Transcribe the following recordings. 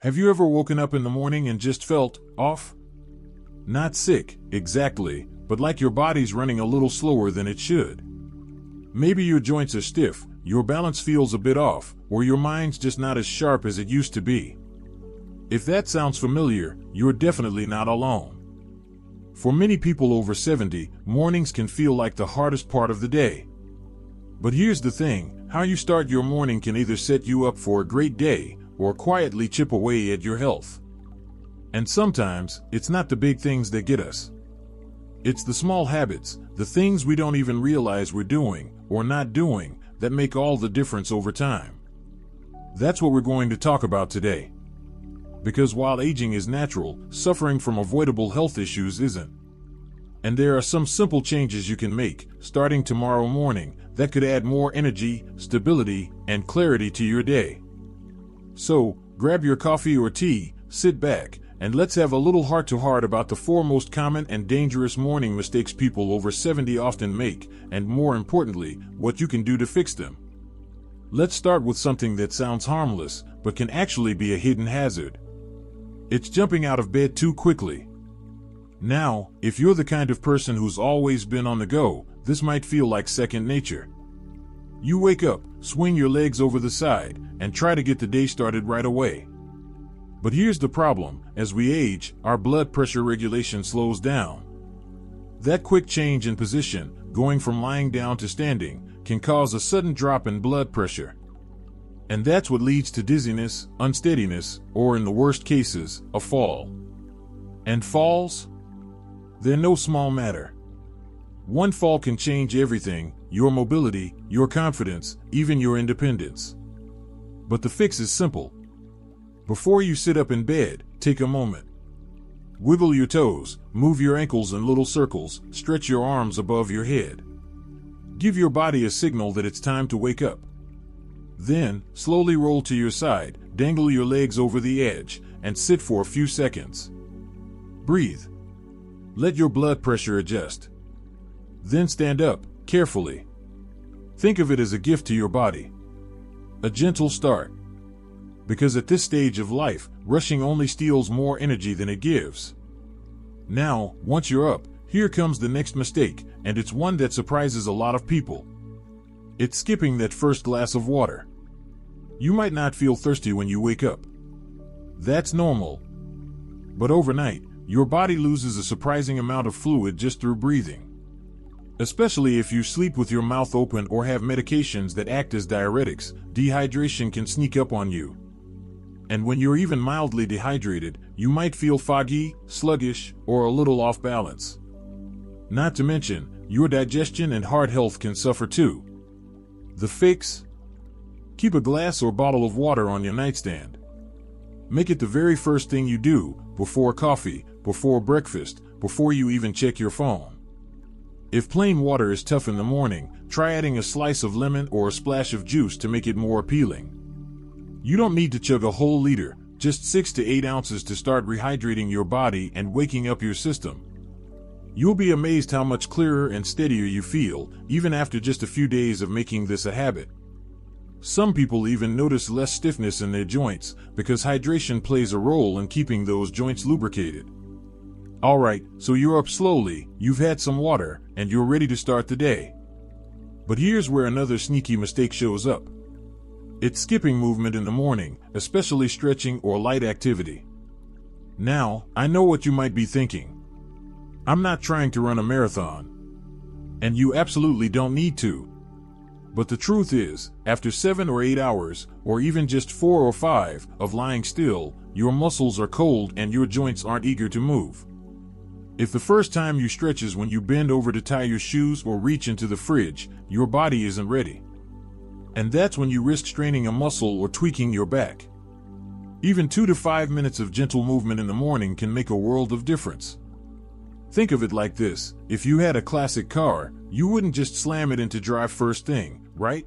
Have you ever woken up in the morning and just felt off? Not sick, exactly, but like your body's running a little slower than it should. Maybe your joints are stiff, your balance feels a bit off, or your mind's just not as sharp as it used to be. If that sounds familiar, you're definitely not alone. For many people over 70, mornings can feel like the hardest part of the day. But here's the thing, how you start your morning can either set you up for a great day or quietly chip away at your health. And sometimes, it's not the big things that get us. It's the small habits, the things we don't even realize we're doing or not doing, that make all the difference over time. That's what we're going to talk about today. Because while aging is natural, suffering from avoidable health issues isn't. And there are some simple changes you can make, starting tomorrow morning, that could add more energy, stability, and clarity to your day. So, grab your coffee or tea, sit back, and let's have a little heart-to-heart about the 4 most common and dangerous morning mistakes people over 70 often make, and more importantly, what you can do to fix them. Let's start with something that sounds harmless, but can actually be a hidden hazard. It's jumping out of bed too quickly. Now, if you're the kind of person who's always been on the go, this might feel like second nature. You wake up, swing your legs over the side, and try to get the day started right away. But here's the problem, as we age, our blood pressure regulation slows down. That quick change in position, going from lying down to standing, can cause a sudden drop in blood pressure. And that's what leads to dizziness, unsteadiness, or in the worst cases, a fall. And falls? They're no small matter. One fall can change everything, your mobility, your confidence, even your independence. But the fix is simple. Before you sit up in bed, take a moment. Wiggle your toes, move your ankles in little circles, stretch your arms above your head. Give your body a signal that it's time to wake up. Then, slowly roll to your side, dangle your legs over the edge, and sit for a few seconds. Breathe. Let your blood pressure adjust. Then stand up, carefully. Think of it as a gift to your body. A gentle start. Because at this stage of life, rushing only steals more energy than it gives. Now, once you're up, here comes the next mistake, and it's one that surprises a lot of people. It's skipping that first glass of water. You might not feel thirsty when you wake up. That's normal. But overnight, your body loses a surprising amount of fluid just through breathing. Especially if you sleep with your mouth open or have medications that act as diuretics, dehydration can sneak up on you. And when you're even mildly dehydrated, you might feel foggy, sluggish, or a little off balance. Not to mention, your digestion and heart health can suffer too. The fix? Keep a glass or bottle of water on your nightstand. Make it the very first thing you do, before coffee, before breakfast, before you even check your phone. If plain water is tough in the morning, try adding a slice of lemon or a splash of juice to make it more appealing. You don't need to chug a whole liter, just 6 to 8 ounces to start rehydrating your body and waking up your system. You'll be amazed how much clearer and steadier you feel, even after just a few days of making this a habit. Some people even notice less stiffness in their joints, because hydration plays a role in keeping those joints lubricated. Alright, so you're up slowly, you've had some water, and you're ready to start the day. But here's where another sneaky mistake shows up. It's skipping movement in the morning, especially stretching or light activity. Now, I know what you might be thinking. I'm not trying to run a marathon. And you absolutely don't need to. But the truth is, after 7 or 8 hours, or even just 4 or 5, of lying still, your muscles are cold and your joints aren't eager to move. If the first time you stretch is when you bend over to tie your shoes or reach into the fridge, your body isn't ready. And that's when you risk straining a muscle or tweaking your back. Even 2 to 5 minutes of gentle movement in the morning can make a world of difference. Think of it like this, if you had a classic car, you wouldn't just slam it into drive first thing, right?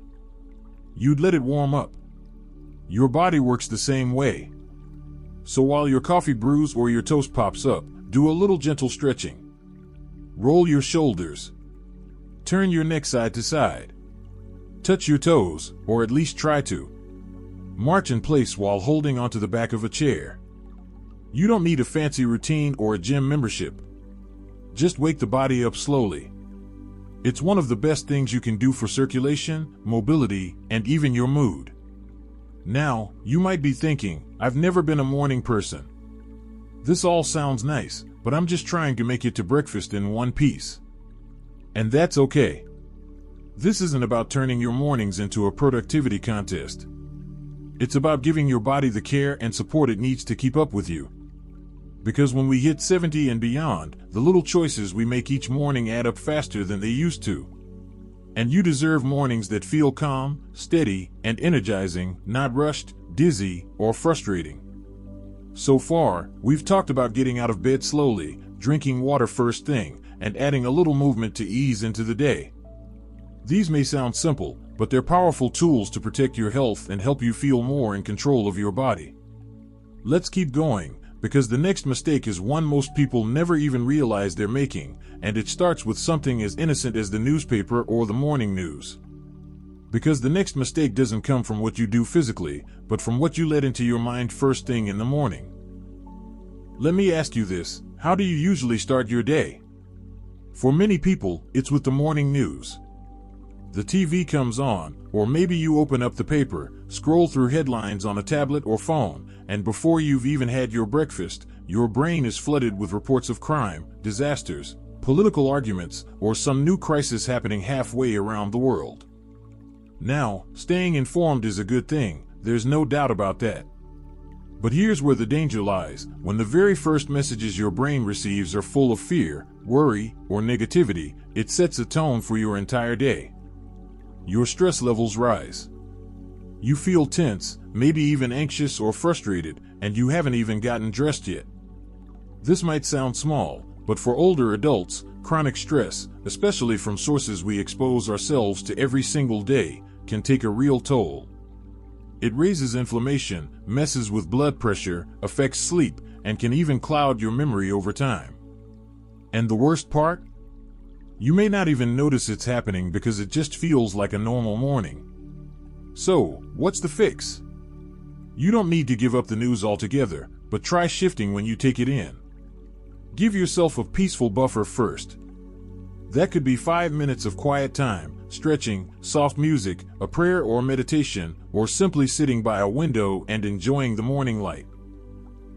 You'd let it warm up. Your body works the same way. So while your coffee brews or your toast pops up, do a little gentle stretching. Roll your shoulders. Turn your neck side to side. Touch your toes, or at least try to. March in place while holding onto the back of a chair. You don't need a fancy routine or a gym membership. Just wake the body up slowly. It's one of the best things you can do for circulation, mobility, and even your mood. Now, you might be thinking, I've never been a morning person. This all sounds nice, but I'm just trying to make it to breakfast in one piece. And that's okay. This isn't about turning your mornings into a productivity contest. It's about giving your body the care and support it needs to keep up with you. Because when we hit 70 and beyond, the little choices we make each morning add up faster than they used to. And you deserve mornings that feel calm, steady, and energizing, not rushed, dizzy, or frustrating. So far, we've talked about getting out of bed slowly, drinking water first thing, and adding a little movement to ease into the day. These may sound simple, but they're powerful tools to protect your health and help you feel more in control of your body. Let's keep going, because the next mistake is one most people never even realize they're making, and it starts with something as innocent as the newspaper or the morning news. Because the next mistake doesn't come from what you do physically, but from what you let into your mind first thing in the morning. Let me ask you this, how do you usually start your day? For many people, it's with the morning news. The TV comes on, or maybe you open up the paper, scroll through headlines on a tablet or phone, and before you've even had your breakfast, your brain is flooded with reports of crime, disasters, political arguments, or some new crisis happening halfway around the world. Now, staying informed is a good thing, there's no doubt about that. But here's where the danger lies, when the very first messages your brain receives are full of fear, worry, or negativity, it sets a tone for your entire day. Your stress levels rise. You feel tense, maybe even anxious or frustrated, and you haven't even gotten dressed yet. This might sound small, but for older adults, chronic stress, especially from sources we expose ourselves to every single day, can take a real toll. It raises inflammation, messes with blood pressure, affects sleep, and can even cloud your memory over time. And the worst part? You may not even notice it's happening because it just feels like a normal morning. So, what's the fix? You don't need to give up the news altogether, but try shifting when you take it in. Give yourself a peaceful buffer first. That could be 5 minutes of quiet time, stretching, soft music, a prayer or meditation, or simply sitting by a window and enjoying the morning light.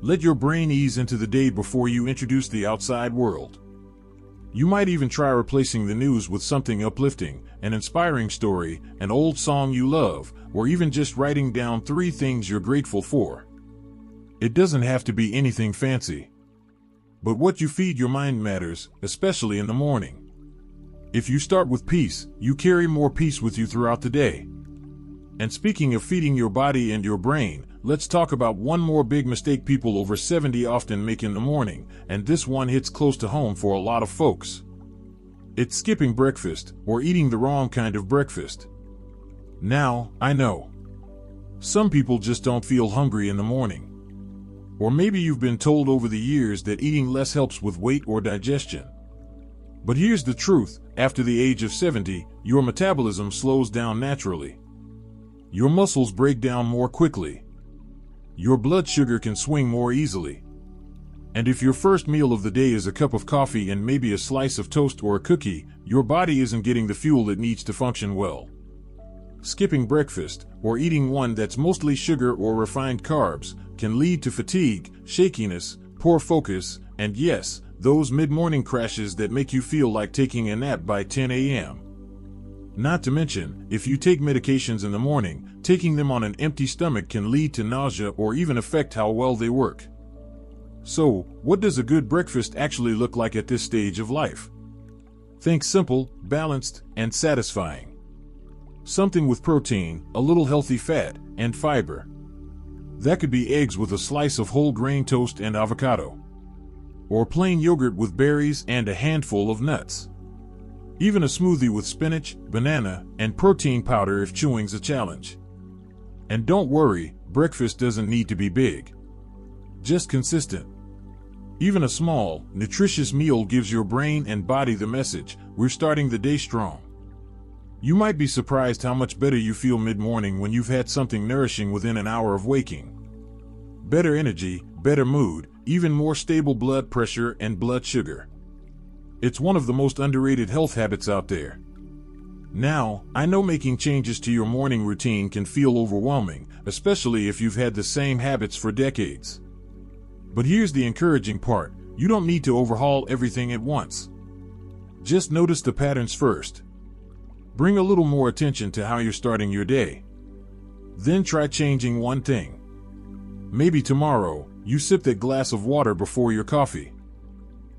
Let your brain ease into the day before you introduce the outside world. You might even try replacing the news with something uplifting, an inspiring story, an old song you love, or even just writing down 3 things you're grateful for. It doesn't have to be anything fancy. But what you feed your mind matters, especially in the morning. If you start with peace, you carry more peace with you throughout the day. And speaking of feeding your body and your brain, let's talk about one more big mistake people over 70 often make in the morning, and this one hits close to home for a lot of folks. It's skipping breakfast, or eating the wrong kind of breakfast. Now, I know. Some people just don't feel hungry in the morning. Or maybe you've been told over the years that eating less helps with weight or digestion. But here's the truth, after the age of 70, your metabolism slows down naturally. Your muscles break down more quickly. Your blood sugar can swing more easily. And if your first meal of the day is a cup of coffee and maybe a slice of toast or a cookie, your body isn't getting the fuel it needs to function well. Skipping breakfast, or eating one that's mostly sugar or refined carbs, can lead to fatigue, shakiness, poor focus, and yes, those mid-morning crashes that make you feel like taking a nap by 10 a.m. Not to mention, if you take medications in the morning, taking them on an empty stomach can lead to nausea or even affect how well they work. So, what does a good breakfast actually look like at this stage of life? Think simple, balanced, and satisfying. Something with protein, a little healthy fat, and fiber. That could be eggs with a slice of whole grain toast and avocado. Or plain yogurt with berries and a handful of nuts. Even a smoothie with spinach, banana, and protein powder if chewing's a challenge. And don't worry, breakfast doesn't need to be big. Just consistent. Even a small, nutritious meal gives your brain and body the message, we're starting the day strong. You might be surprised how much better you feel mid-morning when you've had something nourishing within an hour of waking. Better energy, better mood, even more stable blood pressure and blood sugar. It's one of the most underrated health habits out there. Now, I know making changes to your morning routine can feel overwhelming, especially if you've had the same habits for decades. But here's the encouraging part: you don't need to overhaul everything at once. Just notice the patterns first. Bring a little more attention to how you're starting your day. Then try changing one thing. Maybe tomorrow, you sip that glass of water before your coffee.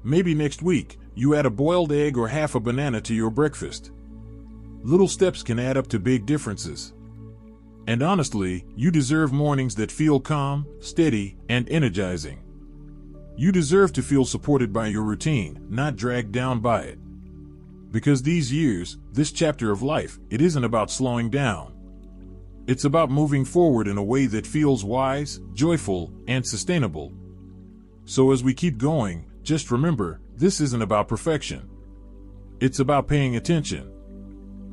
Maybe next week, you add a boiled egg or half a banana to your breakfast. Little steps can add up to big differences. And honestly, you deserve mornings that feel calm, steady, and energizing. You deserve to feel supported by your routine, not dragged down by it. Because these years, this chapter of life, it isn't about slowing down. It's about moving forward in a way that feels wise, joyful, and sustainable. So as we keep going, just remember, this isn't about perfection. It's about paying attention.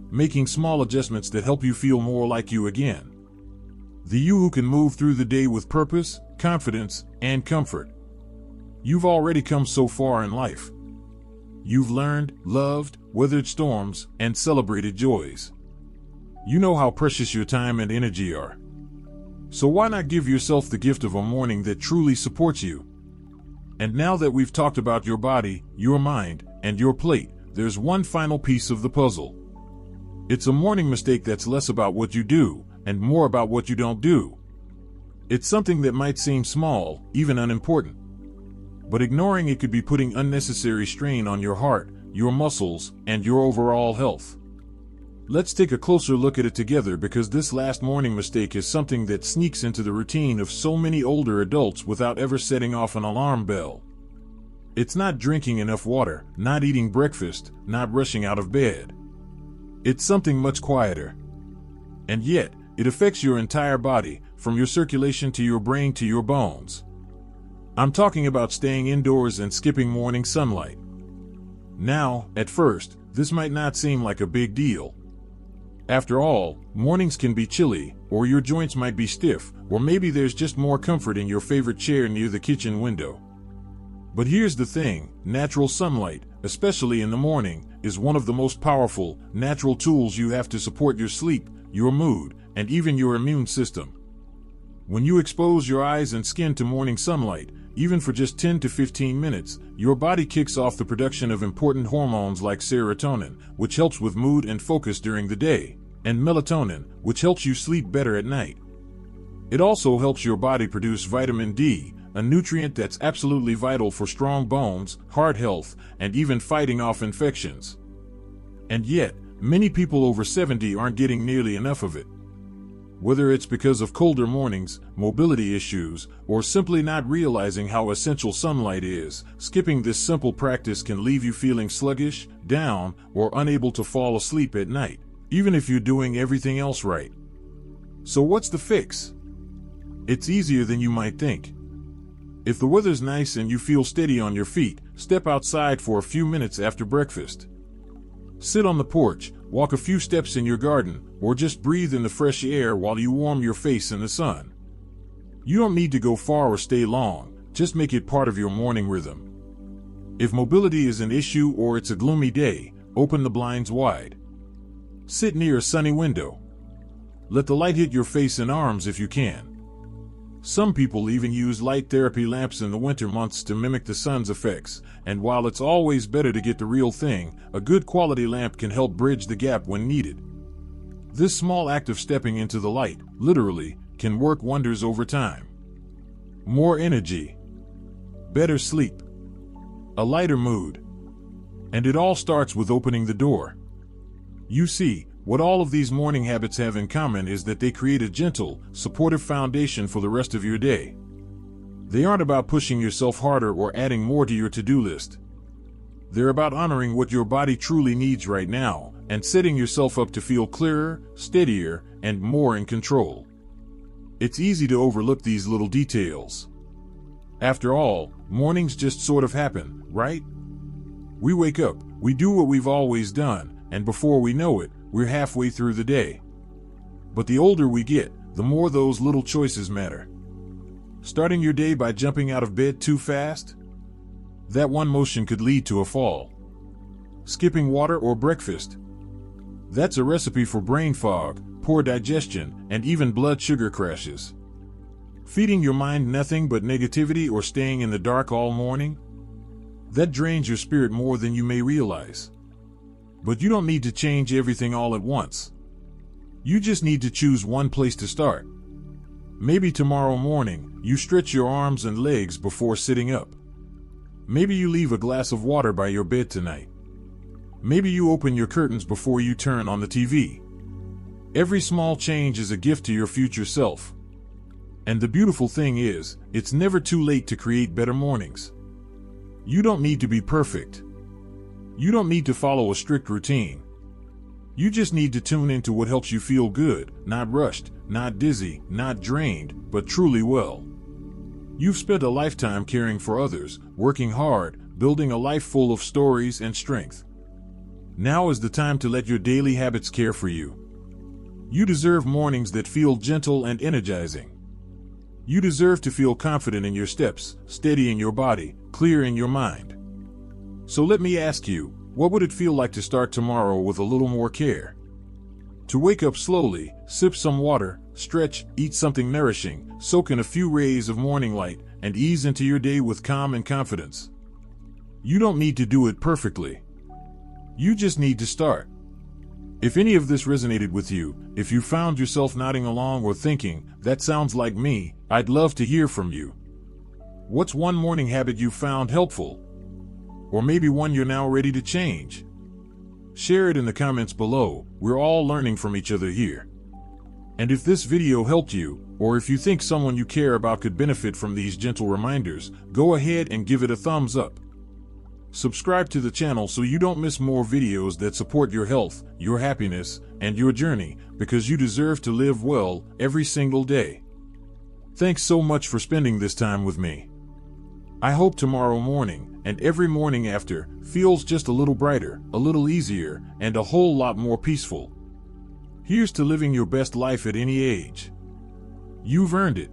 Making small adjustments that help you feel more like you again. The you who can move through the day with purpose, confidence, and comfort. You've already come so far in life. You've learned, loved, weathered storms, and celebrated joys. You know how precious your time and energy are. So why not give yourself the gift of a morning that truly supports you? And now that we've talked about your body, your mind, and your plate, there's one final piece of the puzzle. It's a morning mistake that's less about what you do, and more about what you don't do. It's something that might seem small, even unimportant. But ignoring it could be putting unnecessary strain on your heart, your muscles, and your overall health. Let's take a closer look at it together, because this last morning mistake is something that sneaks into the routine of so many older adults without ever setting off an alarm bell. It's not drinking enough water, not eating breakfast, not rushing out of bed. It's something much quieter. And yet, it affects your entire body, from your circulation to your brain to your bones. I'm talking about staying indoors and skipping morning sunlight. Now, at first, this might not seem like a big deal. After all, mornings can be chilly, or your joints might be stiff, or maybe there's just more comfort in your favorite chair near the kitchen window. But here's the thing: natural sunlight, especially in the morning, is one of the most powerful, natural tools you have to support your sleep, your mood, and even your immune system. When you expose your eyes and skin to morning sunlight, even for just 10 to 15 minutes, your body kicks off the production of important hormones like serotonin, which helps with mood and focus during the day, and melatonin, which helps you sleep better at night. It also helps your body produce vitamin D, a nutrient that's absolutely vital for strong bones, heart health, and even fighting off infections. And yet, many people over 70 aren't getting nearly enough of it. Whether it's because of colder mornings, mobility issues, or simply not realizing how essential sunlight is, skipping this simple practice can leave you feeling sluggish, down, or unable to fall asleep at night, even if you're doing everything else right. So what's the fix? It's easier than you might think. If the weather's nice and you feel steady on your feet, step outside for a few minutes after breakfast. Sit on the porch, walk a few steps in your garden, or just breathe in the fresh air while you warm your face in the sun. You don't need to go far or stay long, just make it part of your morning rhythm. If mobility is an issue or it's a gloomy day, open the blinds wide. Sit near a sunny window. Let the light hit your face and arms if you can. Some people even use light therapy lamps in the winter months to mimic the sun's effects, and while it's always better to get the real thing, a good quality lamp can help bridge the gap when needed. This small act of stepping into the light, literally, can work wonders over time. More energy, better sleep, a lighter mood. And it all starts with opening the door. You see, what all of these morning habits have in common is that they create a gentle, supportive foundation for the rest of your day. They aren't about pushing yourself harder or adding more to your to-do list. They're about honoring what your body truly needs right now and setting yourself up to feel clearer, steadier, and more in control. It's easy to overlook these little details. After all, mornings just sort of happen, right? We wake up, we do what we've always done, and before we know it, we're halfway through the day. But the older we get, the more those little choices matter. Starting your day by jumping out of bed too fast? That one motion could lead to a fall. Skipping water or breakfast? That's a recipe for brain fog, poor digestion, and even blood sugar crashes. Feeding your mind nothing but negativity or staying in the dark all morning? That drains your spirit more than you may realize. But you don't need to change everything all at once. You just need to choose one place to start. Maybe tomorrow morning, you stretch your arms and legs before sitting up. Maybe you leave a glass of water by your bed tonight. Maybe you open your curtains before you turn on the TV. Every small change is a gift to your future self. And the beautiful thing is, it's never too late to create better mornings. You don't need to be perfect. You don't need to follow a strict routine. You just need to tune into what helps you feel good, not rushed, not dizzy, not drained, but truly well. You've spent a lifetime caring for others, working hard, building a life full of stories and strength. Now is the time to let your daily habits care for you. You deserve mornings that feel gentle and energizing. You deserve to feel confident in your steps, steady in your body, clear in your mind. So let me ask you, what would it feel like to start tomorrow with a little more care? To wake up slowly, sip some water, stretch, eat something nourishing, soak in a few rays of morning light, and ease into your day with calm and confidence. You don't need to do it perfectly. You just need to start. If any of this resonated with you, if you found yourself nodding along or thinking, that sounds like me, I'd love to hear from you. What's one morning habit you found helpful? Or maybe one you're now ready to change? Share it in the comments below. We're all learning from each other here. And if this video helped you, or if you think someone you care about could benefit from these gentle reminders, go ahead and give it a thumbs up. Subscribe to the channel so you don't miss more videos that support your health, your happiness, and your journey, because you deserve to live well every single day. Thanks so much for spending this time with me. I hope tomorrow morning, and every morning after, feels just a little brighter, a little easier, and a whole lot more peaceful. Here's to living your best life at any age. You've earned it.